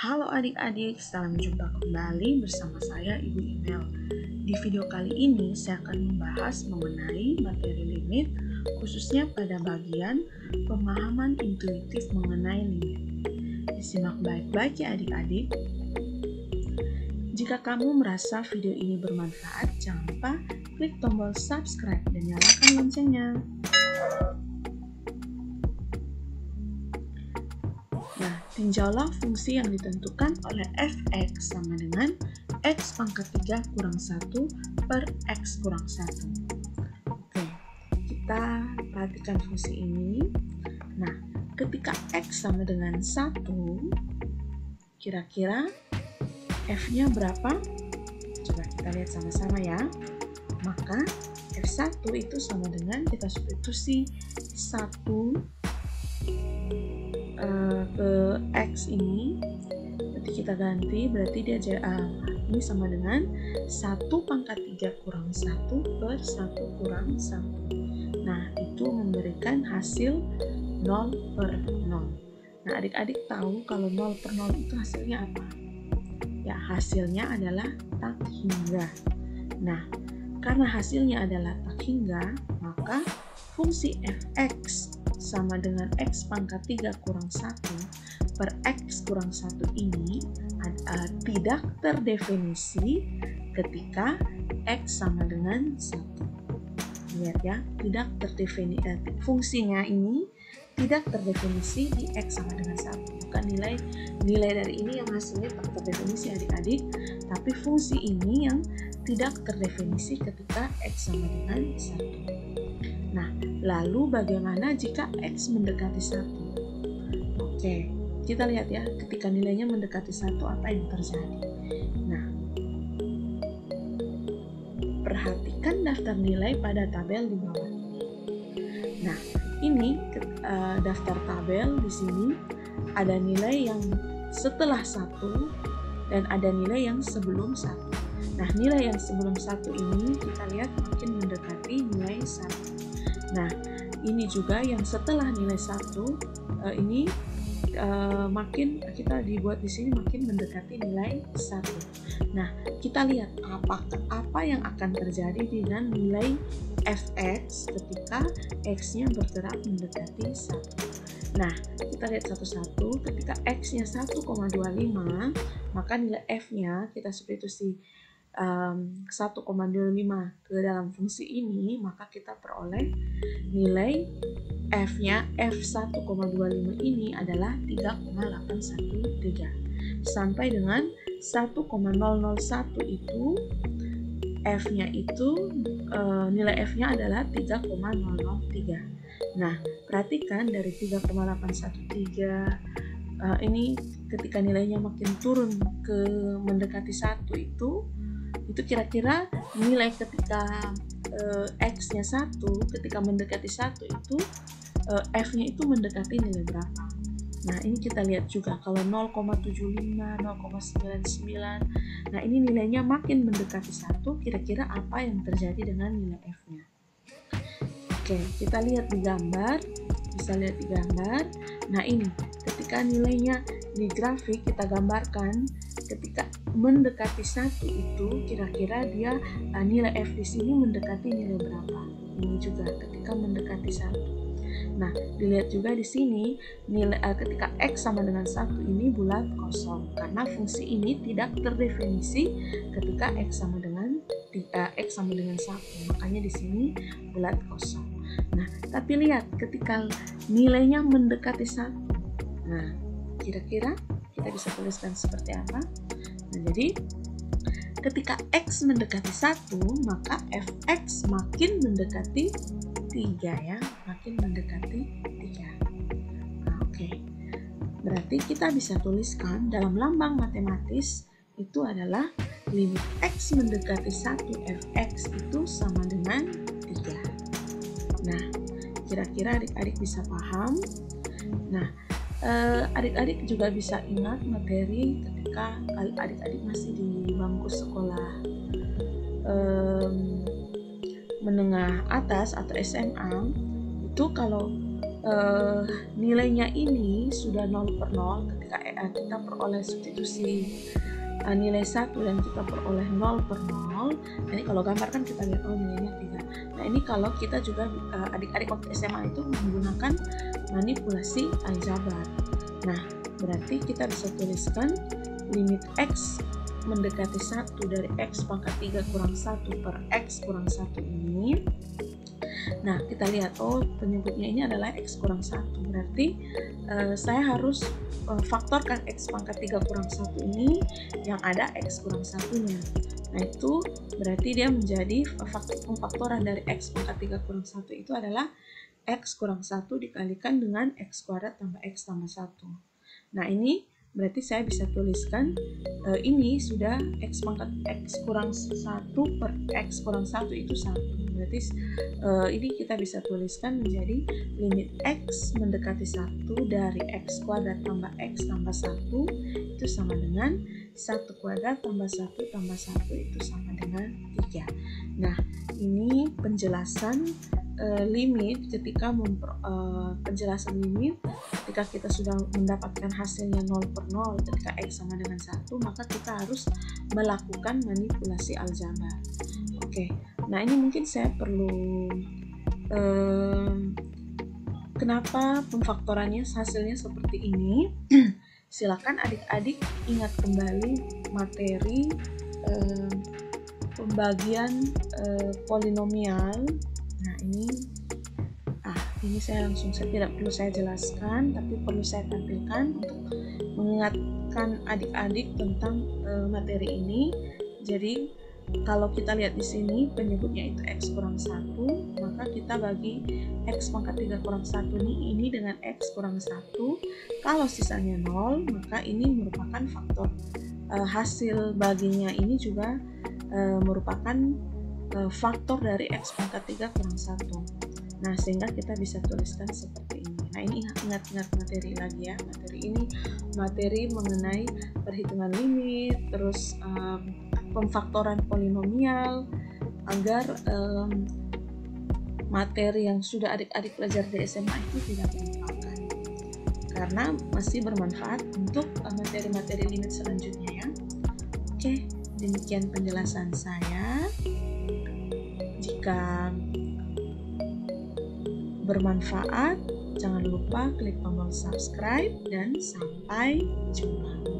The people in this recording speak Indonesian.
Halo adik-adik, salam jumpa kembali bersama saya Ibu Imel. Di video kali ini saya akan membahas mengenai materi limit, khususnya pada bagian pemahaman intuitif mengenai limit. Disimak baik-baik ya adik-adik. Jika kamu merasa video ini bermanfaat, jangan lupa klik tombol subscribe dan nyalakan loncengnya. Nah, tinjaulah fungsi yang ditentukan oleh f(x) sama dengan x pangkat 3 kurang 1 per x kurang 1. Oke, kita perhatikan fungsi ini. Nah, ketika x sama dengan 1, kira-kira f-nya berapa? Coba kita lihat sama-sama ya. Maka f1 itu sama dengan, kita substitusi 1 ke x ini, berarti kita ganti, berarti dia ini sama dengan 1 pangkat 3 kurang 1 per 1 kurang 1. Nah, itu memberikan hasil 0 per 0. Nah, adik-adik tahu kalau 0 per 0 itu hasilnya apa? Ya, hasilnya adalah tak hingga. Nah, karena hasilnya adalah tak hingga, maka fungsi f(x) sama dengan x pangkat 3 kurang 1 per x kurang 1 ini tidak terdefinisi ketika x sama dengan 1. Lihat ya, tidak terdefinisi, fungsinya ini tidak terdefinisi di x sama dengan 1. Bukan nilai dari ini yang hasilnya tak terdefinisi adik-adik, tapi fungsi ini yang tidak terdefinisi ketika x sama dengan 1. Nah, lalu bagaimana jika x mendekati 1? Oke, kita lihat ya, ketika nilainya mendekati 1 apa yang terjadi. Nah, perhatikan daftar nilai pada tabel di bawah ini. Nah, ini daftar tabel di sini ada nilai yang setelah 1 dan ada nilai yang sebelum 1. Nah, nilai yang sebelum 1 ini kita lihat makin mendekati nilai 1. Nah, ini juga yang setelah nilai 1 ini makin kita dibuat di sini makin mendekati nilai 1. Nah, kita lihat apa yang akan terjadi dengan nilai f(x) ketika x-nya bergerak mendekati 1. Nah, kita lihat satu-satu. Ketika x-nya 1,25, maka nilai f-nya kita substitusi 1,25 ke dalam fungsi ini, maka kita peroleh nilai f-nya f1,25 ini adalah 3,813. Sampai dengan 1,001 itu f-nya itu nilai f-nya adalah 3,003. Nah, perhatikan dari 3,813 ini ketika nilainya makin turun ke mendekati 1 itu kira-kira nilai ketika x-nya 1 ketika mendekati 1 itu f-nya itu mendekati nilai berapa. Nah, ini kita lihat juga kalau 0,75, 0,99. Nah, ini nilainya makin mendekati 1, kira-kira apa yang terjadi dengan nilai f-nya. Oke, kita lihat di gambar, bisa lihat di gambar. Nah, ini ketika nilainya di grafik kita gambarkan, ketika mendekati 1 itu kira-kira dia nilai f di sini mendekati nilai berapa. Ini juga ketika mendekati 1. Nah, dilihat juga di sini nilai ketika x sama dengan 1 ini bulat kosong karena fungsi ini tidak terdefinisi ketika x sama dengan 1. Makanya di sini bulat kosong. Nah, tapi lihat ketika nilainya mendekati 1. Nah, kira-kira kita bisa tuliskan seperti apa? Nah, jadi ketika x mendekati 1, maka f(x) makin mendekati 3 ya, makin mendekati 3. Nah, oke. Berarti kita bisa tuliskan dalam lambang matematis itu adalah limit x mendekati 1 f(x) itu sama dengan 3. Nah, kira-kira adik-adik bisa paham? Nah, adik-adik juga bisa ingat materi ketika adik-adik masih di bangku sekolah menengah atas atau SMA, itu kalau nilainya ini sudah 0 per 0, ketika ketika kita peroleh substitusi nilai 1 dan kita peroleh 0/0. Ini kalau gambar kan kita lihat nilainya 3. Nah ini kalau kita juga adik-adik waktu SMA itu menggunakan manipulasi aljabar. Nah berarti kita bisa tuliskan limit x mendekati 1 dari x pangkat 3 kurang 1 per x kurang 1 ini. Nah kita lihat, penyebutnya ini adalah x kurang 1, berarti saya harus faktorkan x pangkat 3 kurang 1 ini yang ada x kurang 1-nya. Nah itu berarti dia menjadi pemfaktoran dari x pangkat 3 kurang 1 itu adalah x kurang 1 dikalikan dengan x kuadrat tambah x tambah 1. Nah ini berarti saya bisa tuliskan ini sudah x pangkat x kurang 1 per x kurang 1 itu 1. Berarti ini kita bisa tuliskan menjadi limit x mendekati 1 dari x kuadrat tambah x tambah 1 itu sama dengan 1 kuadrat tambah 1 tambah 1 itu sama dengan 3. Nah ini penjelasan limit ketika penjelasan limit ketika kita sudah mendapatkan hasilnya 0/0 ketika x sama dengan 1, maka kita harus melakukan manipulasi aljabar. Oke, nah ini mungkin saya perlu kenapa pemfaktorannya hasilnya seperti ini. Silakan adik-adik ingat kembali materi pembagian polinomial. Nah ini saya tidak perlu saya jelaskan, tapi perlu saya tampilkan untuk mengingatkan adik-adik tentang materi ini. Jadi kalau kita lihat di sini penyebutnya itu x kurang 1, maka kita bagi x pangkat 3 kurang 1 ini dengan x kurang 1. Kalau sisanya 0, maka ini merupakan faktor hasil baginya ini juga merupakan faktor dari x pangkat 3 kurang 1. Nah sehingga kita bisa tuliskan seperti ini. Nah ini ingat-ingat materi lagi ya, materi ini materi mengenai perhitungan limit, terus pemfaktoran polinomial, agar materi yang sudah adik-adik pelajari di SMA itu tidak terlupakan, karena masih bermanfaat untuk materi-materi limit selanjutnya ya. Oke, demikian penjelasan saya. Jika bermanfaat, jangan lupa klik tombol subscribe dan sampai jumpa.